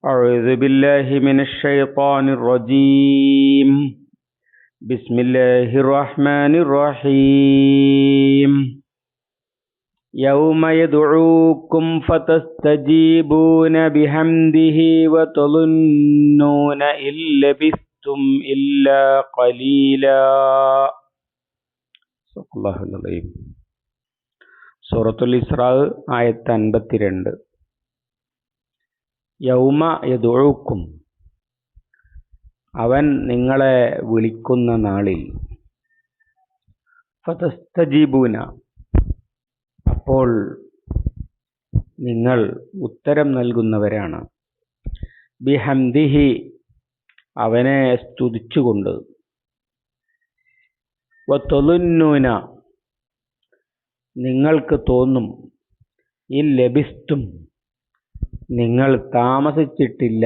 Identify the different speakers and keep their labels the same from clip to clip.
Speaker 1: أعوذ بالله من الشيطان الرجيم. بسم الله الرحمن الرحيم. يوم يدعوكم فتستجيبون بحمده وتظنون إن لبثتم إلا قليلا. صدق الله العظيم. സൂറത്തുൽ ഇസ്രാ ആയത്ത് 52. യൗമ യദുഉക്കും, അവൻ നിങ്ങളെ വിളിക്കുന്ന നാളിൽ, ഫതസ്തജീബൂന, അപ്പോൾ നിങ്ങൾ ഉത്തരം നൽകുന്നവരാണ്, ബിഹംദിഹി, അവനെ സ്തുതിച്ചുകൊണ്ട്, വതളുന്നൂന, നിങ്ങൾക്ക് തോന്നും, ഇൻ ലബിസ്തും, നിങ്ങൾ താമസിച്ചിട്ടില്ല,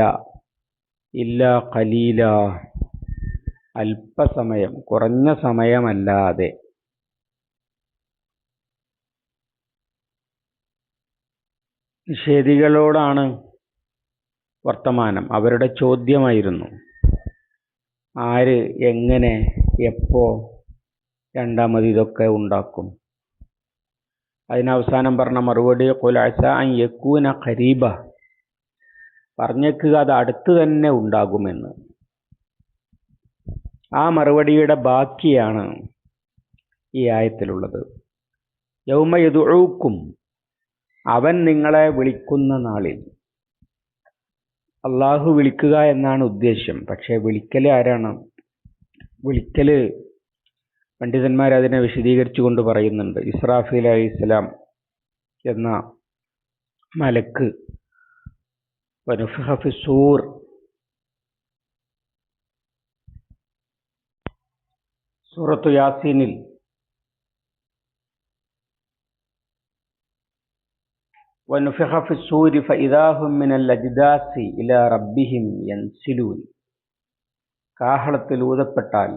Speaker 1: ഇല്ലാ ഖലീല, അല്പസമയം, കുറഞ്ഞ സമയമല്ലാതെ. നിഷേധികളോടാണ് വർത്തമാനം. അവരുടെ ചോദ്യമായിരുന്നു, ആര്, എങ്ങനെ, എപ്പോ രണ്ടാമത് ഇതൊക്കെ ഉണ്ടാക്കും? അതിനവസാനം പറഞ്ഞ മറുപടി, ഖുൽ അസാ അൻ യകൂന ഖരീബ, പറഞ്ഞേക്കുക അത് അടുത്ത് തന്നെ ഉണ്ടാകുമെന്ന്. ആ മറുപടിയുടെ ബാക്കിയാണ് ഈ ആയത്തിലുള്ളത്. യൗമ യദുഊക്കും, അവൻ നിങ്ങളെ വിളിക്കുന്ന നാളിൽ. അള്ളാഹു വിളിക്കുക എന്നാണ് ഉദ്ദേശ്യം. പക്ഷേ വിളിക്കൽ ആരാണ്? വിളിക്കല് പണ്ഡിതന്മാർ അതിനെ വിശദീകരിച്ചുകൊണ്ട് പറയുന്നുണ്ട്. ഇസ്രാഫീൽ അലൈഹിസ്സലാം എന്ന മലക്ക് വനുഫിഖ ഫിസ്സൂർ, സൂറത്തു യാസീനിൽ വനുഫിഖ ഫിസ്സൂരി ഫഇദാ ഹും മിനൽ അജ്ദാസി ഇലാ റബ്ബിഹിം യൻസിലൂൻ, കാഹളത്തിൽ ഊതപ്പെട്ടാൽ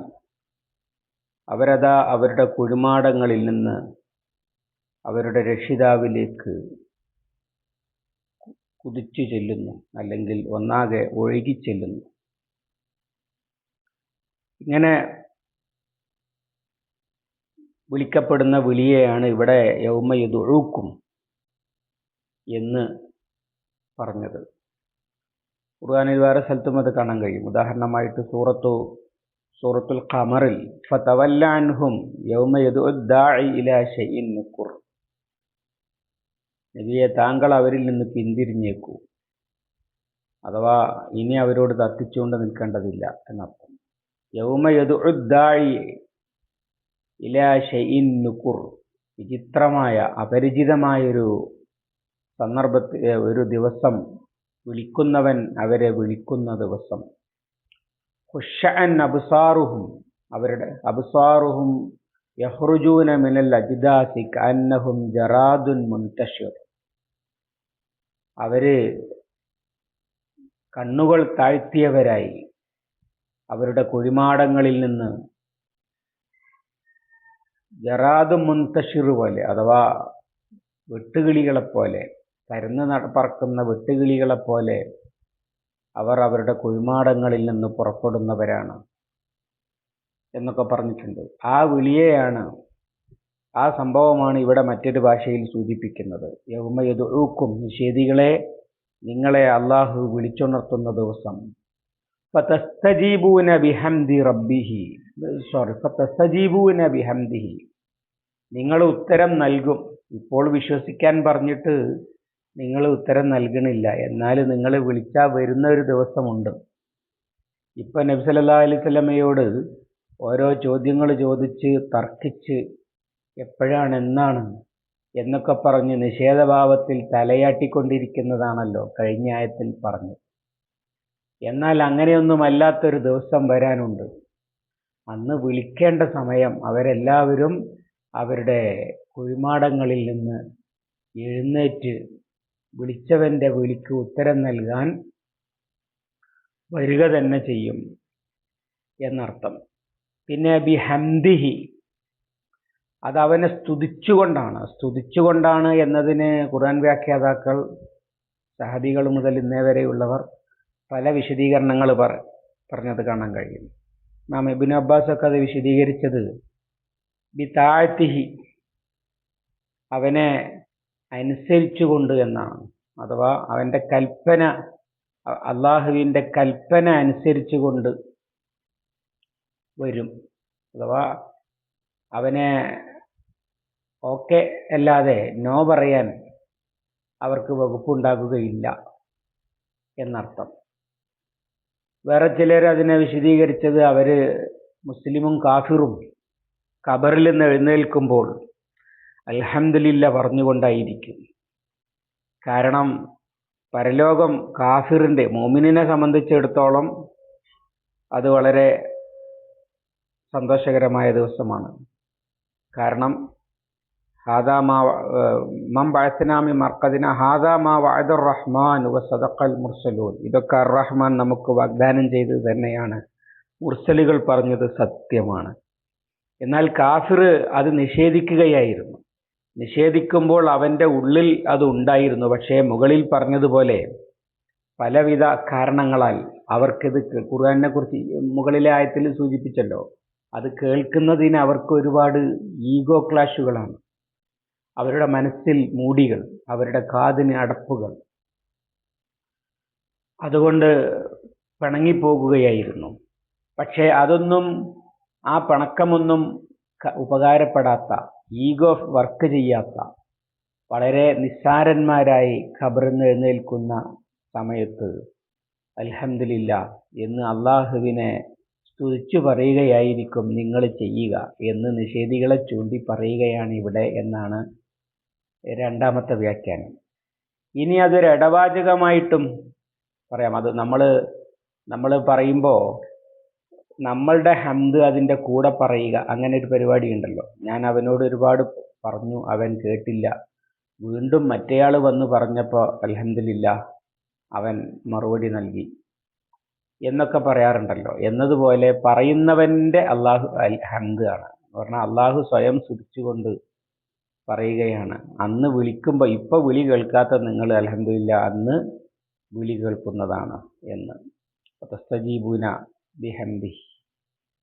Speaker 1: അവരതാ അവരുടെ കുഴിമാടങ്ങളിൽ നിന്ന് അവരുടെ രക്ഷിതാവിലേക്ക് കുതിച്ചു ചെല്ലുന്നു, അല്ലെങ്കിൽ ഒന്നാകെ ഒഴുകി ചെല്ലുന്നു. ഇങ്ങനെ വിളിക്കപ്പെടുന്ന വിളിയെയാണ് ഇവിടെ യൗമ യദുഊക്കും എന്ന് പറഞ്ഞത്. ഖുർആനിൽ വേറെ സ്ഥലത്തും അത് കാണാൻ കഴിയും. ഉദാഹരണമായിട്ട് സൂറത്തുൽ ഖമറിൽ ഫതവല്ല അൻഹും യൗമ യദ്ഉ ദാഇ ഇലാ ശൈഇൻ നുകുർ, നബിയെ താങ്കൾ അവരിൽ നിന്ന് പിന്തിരിഞ്ഞേക്കൂ, അഥവാ ഇനി അവരോട് തർക്കിച്ചുകൊണ്ട് നിൽക്കേണ്ടതില്ല എന്നർത്ഥം. യൗമ യദ്ഉ ദാഇ ഇലാ ശൈഇൻ നുകുർ, വിചിത്രമായ അപരിചിതമായൊരു സന്ദർഭത്തിൽ, ഒരു ദിവസം, വിളിക്കുന്നവൻ അവരെ വിളിക്കുന്ന ദിവസം. ഖുശ്ശഅൻ അബ്സാറുഹും, അവരുടെ അബ്സാറുഹും യഖ്റുജൂന മിനൽ അജ്ദാസി കഅന്നഹും ജറാദുൻ മുൻതശിർ, അവര് കണ്ണുകൾ താഴ്ത്തിയവരായി അവരുടെ കുഴിമാടങ്ങളിൽ നിന്ന് ജറാദുൻ മുൻതശിർ പോലെ, അഥവാ വെട്ടുകിളികളെപ്പോലെ, പരന്ന് പറക്കുന്ന വെട്ടുകിളികളെപ്പോലെ അവർ അവരുടെ കുഴിമാടങ്ങളിൽ നിന്ന് പുറപ്പെടുന്നവരാണ് എന്നൊക്കെ പറഞ്ഞിട്ടുണ്ട്. ആ വിളിയെയാണ്, ആ സംഭവമാണ് ഇവിടെ മറ്റൊരു ഭാഷയിൽ സൂചിപ്പിക്കുന്നത്. യൗമ യദ്ഉക്കും, നിഷേധികളെ, നിങ്ങളെ അള്ളാഹു വിളിച്ചുണർത്തുന്ന ദിവസം. ഫതസ്തജീബൂന ബിഹംദി റബ്ബിഹി, ഫതസ്തജീബൂന ബിഹംദിഹി, നിങ്ങൾ ഉത്തരം നൽകും. ഇപ്പോൾ വിശ്വസിക്കാൻ പറഞ്ഞിട്ട് നിങ്ങൾ ഉത്തരം നൽകണില്ല, എന്നാൽ നിങ്ങൾ വിളിച്ചാൽ വരുന്ന ഒരു ദിവസമുണ്ട്. ഇപ്പം നബി സല്ലല്ലാഹു അലൈഹി വസല്ലമയോട് ഓരോ ചോദ്യങ്ങൾ ചോദിച്ച് തർക്കിച്ച് എപ്പോഴാണ്, എന്നാണ് എന്നൊക്കെ പറഞ്ഞ് നിഷേധഭാവത്തിൽ തലയാട്ടിക്കൊണ്ടിരിക്കുന്നതാണല്ലോ കഴിഞ്ഞ ആയത്തിൽ പറഞ്ഞു. എന്നാൽ അങ്ങനെയൊന്നുമല്ലാത്തൊരു ദിവസം വരാനുണ്ട്. അന്ന് വിളിക്കേണ്ട സമയം അവരെല്ലാവരും അവരുടെ കുഴിമാടങ്ങളിൽ നിന്ന് എഴുന്നേറ്റ് വിളിച്ചവന്റെ വിളിക്ക് ഉത്തരം നൽകാൻ വരിക തന്നെ ചെയ്യും എന്നർത്ഥം. പിന്നെ ബിഹംദിഹി, അത് അവനെ സ്തുതിച്ചുകൊണ്ടാണ് എന്നതിന് ഖുർആൻ വ്യാഖ്യാതാക്കൾ, സഹബികൾ മുതൽ ഇന്നേ വരെയുള്ളവർ പല വിശദീകരണങ്ങൾ പറഞ്ഞത് കാണാൻ കഴിയും. ഇമാം ഇബ്നു അബ്ബാസ് ഒക്കെ അത് വിശദീകരിച്ചത് ബിതാഅത്തിഹി, അവനെ അനുസരിച്ചുകൊണ്ട് എന്നാണ്. അഥവാ അവൻ്റെ കൽപ്പന, അള്ളാഹുവിൻ്റെ കൽപ്പന അനുസരിച്ചുകൊണ്ട് വരും. അഥവാ അവനെ ഓക്കെ അല്ലാതെ നോ പറയാൻ അവർക്ക് വകുപ്പുണ്ടാകുകയില്ല എന്നർത്ഥം. വേറെ ചിലർ അതിനെ വിശദീകരിച്ചത് അവര് മുസ്ലിമും കാഫിറും ഖബറിൽ നിന്ന് എഴുന്നേൽക്കുമ്പോൾ അൽഹംദുലില്ലാ പറഞ്ഞുകൊണ്ടായിരിക്കും. കാരണം പരലോകം കാഫിറിൻ്റെ, മുഅ്മിനിനെ സംബന്ധിച്ചിടത്തോളം അത് വളരെ സന്തോഷകരമായ ദിവസമാണ്. കാരണം ഹാദാ മാ മൻ ബഅസ്നാ മിൻ മർഖദിനാ ഹാദാ മാ വഅദർ റഹ്മാൻ വസദഖൽ മുർസലൂൻ. ഇതൊക്കെ അർ റഹ്മാൻ നമുക്ക് വാഗ്ദാനം ചെയ്തത് തന്നെയാണ്, മുർസലുകൾ പറഞ്ഞത് സത്യമാണ്. എന്നാൽ കാഫിർ അത് നിഷേധിക്കുകയായിരുന്നു. നിഷേധിക്കുമ്പോൾ അവൻ്റെ ഉള്ളിൽ അത് ഉണ്ടായിരുന്നു. പക്ഷേ മുകളിൽ പറഞ്ഞതുപോലെ പലവിധ കാരണങ്ങളാൽ അവർക്കിത്, ഖുർആനെ കുറിച്ച് മുകളിലെ ആയത്തിൽ സൂചിപ്പിച്ചല്ലോ, അത് കേൾക്കുന്നതിന് അവർക്ക് ഒരുപാട് ഈഗോ ക്ലാഷുകളാണ്. അവരുടെ മനസ്സിൽ മൂടികൾ, അവരുടെ കാതിന് അടപ്പുകൾ, അതുകൊണ്ട് പിണങ്ങിപ്പോകുകയായിരുന്നു. പക്ഷേ അതൊന്നും, ആ പിണക്കമൊന്നും ഉപകാരപ്പെടാത്ത, ഈഗോ വർക്ക് ചെയ്യാത്ത, വളരെ നിസ്സാരന്മാരായി ഖബറിൽ നിന്ന് എഴുന്നേൽക്കുന്ന സമയത്ത് അൽഹംദുലില്ലാ എന്ന് അള്ളാഹുവിനെ സ്തുതിച്ചു പറയുകയായിരിക്കും നിങ്ങൾ ചെയ്യുക എന്ന് നിഷേധികളെ ചൂണ്ടി പറയുകയാണ് ഇവിടെ എന്നാണ് രണ്ടാമത്തെ വ്യാഖ്യാനം. ഇനി അതൊരു ഇടവാചകമായിട്ടും പറയാം. അത് നമ്മൾ പറയുമ്പോൾ നമ്മളുടെ ഹംദ് അതിൻ്റെ കൂടെ പറയുക, അങ്ങനെ ഒരു പരിപാടി ഉണ്ടല്ലോ. ഞാൻ അവനോട് ഒരുപാട് പറഞ്ഞു, അവൻ കേട്ടില്ല, വീണ്ടും മറ്റേയാൾ വന്ന് പറഞ്ഞപ്പോൾ അൽഹംദുലില്ലാ അവൻ മറുപടി നൽകി എന്നൊക്കെ പറയാറുണ്ടല്ലോ. എന്നതുപോലെ പറയുന്നവൻ്റെ അള്ളാഹു ഹംദ് ആണ് പറഞ്ഞാൽ അള്ളാഹു സ്വയം സ്തുതിച്ചുകൊണ്ട് പറയുകയാണ്, അന്ന് വിളിക്കുമ്പോൾ, ഇപ്പോൾ വിളി കേൾക്കാത്ത നിങ്ങൾ അൽഹംദുലില്ലാ അന്ന് വിളി കേൾക്കുന്നതാണ് എന്ന്. തസ്തജീബൂന ബിഹംദിഹി,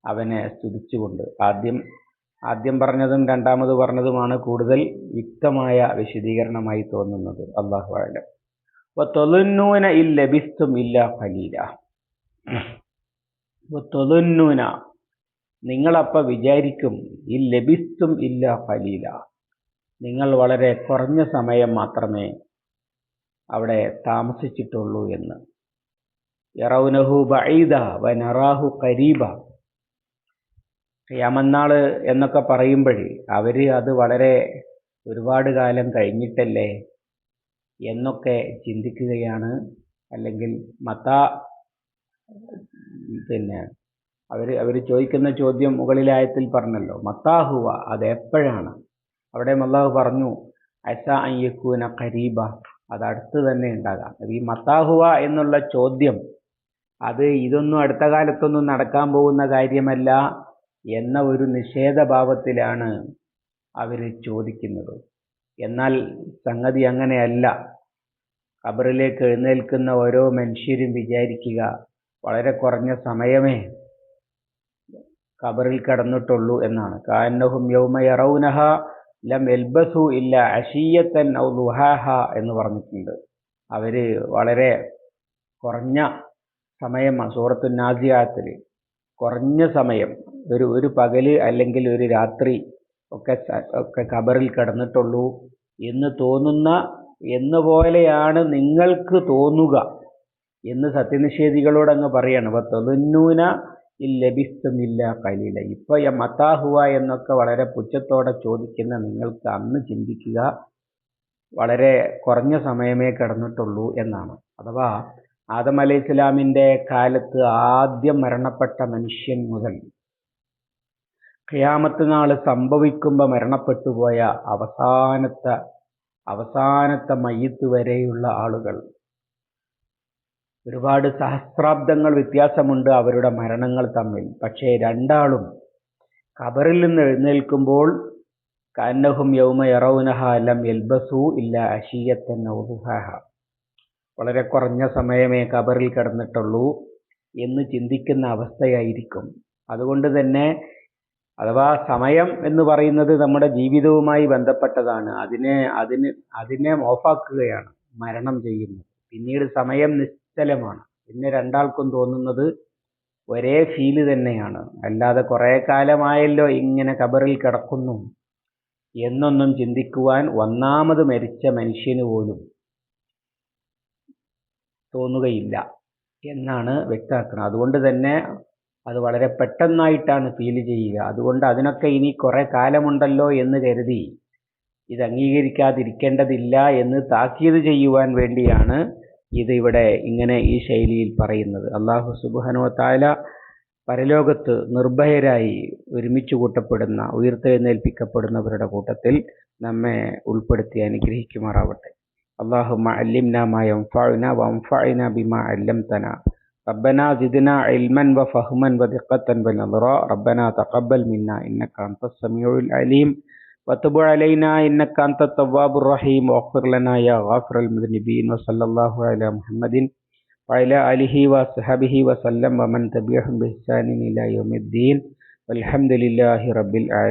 Speaker 1: അവനെ സ്തുതിച്ചുകൊണ്ട്. ആദ്യം പറഞ്ഞതും രണ്ടാമത് പറഞ്ഞതുമാണ് കൂടുതൽ യുക്തമായ വിശദീകരണമായി തോന്നുന്നത്. അല്ലാഹു അഅലം. വതളുന്നൂന ഇല്ലബിസ്തും ഇല്ലാ ഖലീല. വതളുന്നൂന, നിങ്ങളപ്പോൾ വിചാരിക്കും, ഇല്ലബിസ്തും ഇല്ലാ ഖലീല, നിങ്ങൾ വളരെ കുറഞ്ഞ സമയം മാത്രമേ അവിടെ താമസിച്ചിട്ടുള്ളൂ എന്ന്. യറൗനഹു ബഈദ വനറാഹു ഖരീബ. ഖിയാമത്ത് എന്നൊക്കെ പറയുമ്പോൾ അവർ അത് വളരെ ഒരുപാട് കാലം കഴിഞ്ഞിട്ടല്ലേ എന്നൊക്കെ ചിന്തിക്കുകയാണ്. അല്ലെങ്കിൽ അവർ ചോദിക്കുന്ന ചോദ്യം മുകളിലെ ആയത്തിൽ പറഞ്ഞല്ലോ, മത്താഹുവ, അത് എപ്പോഴാണ്? അവിടെ അല്ലാഹു പറഞ്ഞു അസാ അൻ യകൂന ഖരീബ, അത് അടുത്ത് തന്നെ ഉണ്ടാകാം. ഈ മത്താഹുവ എന്നുള്ള ചോദ്യം അത് ഇതൊന്നും അടുത്ത കാലത്തൊന്നും നടക്കാൻ പോകുന്ന കാര്യമല്ല എന്ന ഒരു നിഷേധഭാവത്തിലാണ് അവർ ചോദിക്കുന്നത്. എന്നാൽ സംഗതി അങ്ങനെയല്ല. ഖബറിലേക്ക് എഴുന്നേൽക്കുന്ന ഓരോ മനുഷ്യരും വിചാരിക്കുക, വളരെ കുറഞ്ഞ സമയമേ ഖബറിൽ കടന്നിട്ടുള്ളൂ എന്നാണ്. കാന്നഹും യൗമ യറൗനഹ ലം യൽബസു ഇല്ല അശിയത്തൻ ഔ ദുഹാഹ എന്ന് പറഞ്ഞിട്ടുണ്ട്. അവർ വളരെ കുറഞ്ഞ സമയമാണ്. സൂറത്തു നാസിയാത്തിൽ കുറഞ്ഞ സമയം, ഒരു പകല് അല്ലെങ്കിൽ ഒരു രാത്രി ഒക്കെ ഖബറിൽ കിടന്നിട്ടുള്ളൂ എന്ന് തോന്നുന്ന, എന്ന പോലെയാണ് നിങ്ങൾക്ക് തോന്നുക എന്ന് സത്യനിഷേധികളോട് അങ്ങ് പറയാണ്. വതളുന്നൂന ഇല്ലബിസ്തും ഇല്ലാ ഖലീല. ഇപ്പോൾ മത്താഹുവ എന്നൊക്കെ വളരെ പുച്ഛത്തോടെ ചോദിക്കുന്ന നിങ്ങൾക്ക് അന്ന് ചിന്തിക്കുക, വളരെ കുറഞ്ഞ സമയമേ കിടന്നിട്ടുള്ളൂ എന്നാണ്. അഥവാ ആദം അലൈഹിസ്സലാമിൻ്റെ കാലത്ത് ആദ്യം മരണപ്പെട്ട മനുഷ്യൻ മുതൽ ഖിയാമത്ത് നാൾ സംഭവിക്കുമ്പോൾ മരണപ്പെട്ടു പോയ അവസാനത്തെ മയ്യിത്ത് വരെയുള്ള ആളുകൾ, ഒരുപാട് സഹസ്രാബ്ദങ്ങൾ വ്യത്യാസമുണ്ട് അവരുടെ മരണങ്ങൾ തമ്മിൽ. പക്ഷേ രണ്ടാളും ഖബറിൽ നിന്ന് എഴുന്നേൽക്കുമ്പോൾ കഅന്നഹും യൗമ യറൗനഹ ലം യൽബസു ഇല്ലാ അശിയത്തൻ ഔ ദുഹാഹ, വളരെ കുറഞ്ഞ സമയമേ ഖബറിൽ കിടന്നിട്ടുള്ളൂ എന്ന് ചിന്തിക്കുന്ന അവസ്ഥയായിരിക്കും. അതുകൊണ്ട് തന്നെ അഥവാ സമയം എന്ന് പറയുന്നത് നമ്മുടെ ജീവിതവുമായി ബന്ധപ്പെട്ടതാണ്. അതിനെ ഓഫാക്കുകയാണ് മരണം ചെയ്യുന്നത്. പിന്നീട് സമയം നിശ്ചലമാണ്. പിന്നെ രണ്ടാൾക്കും തോന്നുന്നത് ഒരേ ഫീല് തന്നെയാണ്. അല്ലാതെ കുറേ കാലമായല്ലോ ഇങ്ങനെ ഖബറിൽ കിടക്കുന്നു എന്നൊന്നും ചിന്തിക്കുവാൻ ഒന്നാമത് മരിച്ച മനുഷ്യന് പോലും തോന്നുകയില്ല എന്നാണ് വ്യക്തമാക്കുന്നത്. അതുകൊണ്ട് തന്നെ അത് വളരെ പെട്ടെന്നായിട്ടാണ് ഫീൽ ചെയ്യുക. അതുകൊണ്ട് അതിനൊക്കെ ഇനി കുറെ കാലമുണ്ടല്ലോ എന്ന് കരുതി ഇത് അംഗീകരിക്കാതിരിക്കേണ്ടതില്ല എന്ന് താക്കീത് ചെയ്യുവാൻ വേണ്ടിയാണ് ഇത് ഇവിടെ ഇങ്ങനെ ഈ ശൈലിയിൽ പറയുന്നത്. അല്ലാഹു സുബ്ഹാനഹു വ തആല പരലോകത്ത് നിർഭയരായി ഒരുമിച്ച് കൂട്ടപ്പെടുന്ന ഉയർത്തെഴുന്നേൽപ്പിക്കപ്പെടുന്നവരുടെ കൂട്ടത്തിൽ നമ്മെ ഉൾപ്പെടുത്തി അനുഗ്രഹിക്കുമാറാവട്ടെ. اللهم علمنا ما ينفعنا وانفعنا بما علمتنا ربنا زدنا علما وفهما ودقة ونظرا ربنا تقبل منا إنك أنت السميع العليم وتب علينا إنك أنت التواب الرحيم واغفر لنا يا غافر المذنبين وصلى الله على محمد وعلى آله وصحبه وسلم ومن تبعهم بإحسان إلى يوم الدين والحمد لله رب العالمين.